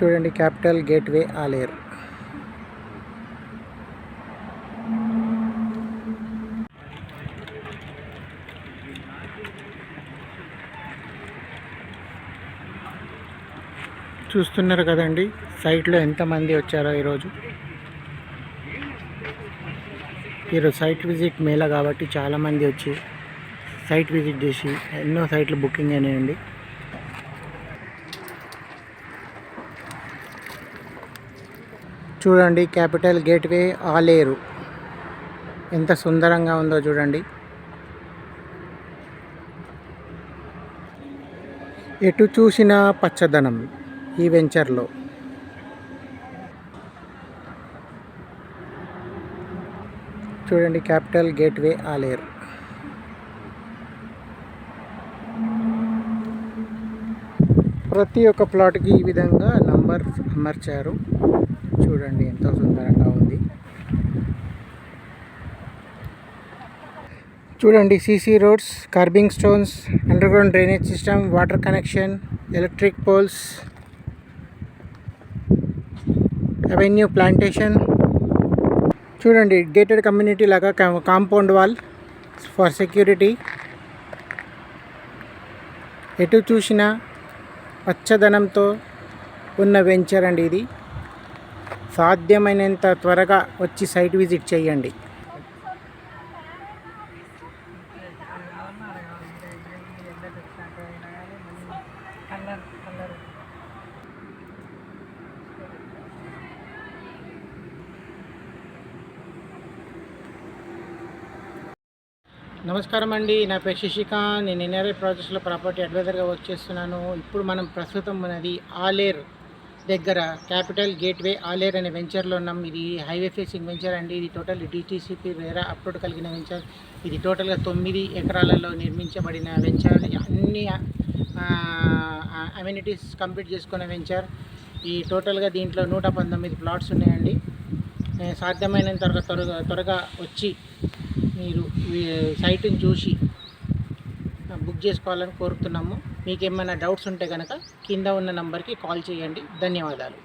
చూడండి capital gateway Aleru. చూస్తున్నారు కదండి సైట్లో ఎంతమంది వచ్చారో ఈరోజు సైట్ విజిట్ మేళా కాబట్టి చాలామంది వచ్చి సైట్ విజిట్ చేసి ఎన్నో సైట్లు బుకింగ్ అయినాయండి. చూడండి క్యాపిటల్ గేట్వే ఆలేరు ఎంత సుందరంగా ఉందో చూడండి. ఎటు చూసిన పచ్చదనం ఈ వెంచర్లో. చూడండి క్యాపిటల్ గేట్వే ఆలేరు. ప్రతి ఒక్క ప్లాట్కి ఈ విధంగా నంబర్ అమర్చారు. చూడండి ఎంతో సుందరంగా ఉంది. చూడండి CC roads, curbing stones, underground drainage system, water connection, electric poles, avenue plantation. చూడండి గేటెడ్ కమ్యూనిటీ లాగా కాంపౌండ్ వాల్ ఫర్ సెక్యూరిటీ. ఎటు చూసినా పచ్చదనంతో ఉన్న వెంచర్ అండి ఇది. సాధ్యమైనంత త్వరగా వచ్చి సైట్ విజిట్ చేయండి. నమస్కారం అండి, నా పేరు శశికాంత్. నేను ఎన్ఆర్ఐ ప్రాజెక్ట్స్లో ప్రాపర్టీ అడ్వైజర్గా వర్క్ చేస్తున్నాను. ఇప్పుడు మనం ప్రస్తుతం ఉన్నది ఆలేరు దగ్గర క్యాపిటల్ గేట్వే ఆలేరు అనే వెంచర్లో ఉన్నాం. ఇది హైవే ఫేసింగ్ వెంచర్ అండి. ఇది టోటల్ డిటీసీపీ వేరే అప్లోడ్ కలిగిన వెంచర్. ఇది టోటల్గా 9 ఎకరాలలో నిర్మించబడిన వెంచర్. అన్ని అమ్యూనిటీస్ కంప్లీట్ చేసుకున్న వెంచర్. ఈ టోటల్గా దీంట్లో 119 ప్లాట్స్ ఉన్నాయండి. సాధ్యమైనంత త్వరగా వచ్చి మీరు సైట్ని చూసి బుక్ చేసుకోవాలని కోరుతున్నాము. మీకు ఏమైనా డౌట్స్ ఉంటే కనుక కింద ఉన్న నంబర్కి కాల్ చేయండి. ధన్యవాదాలు.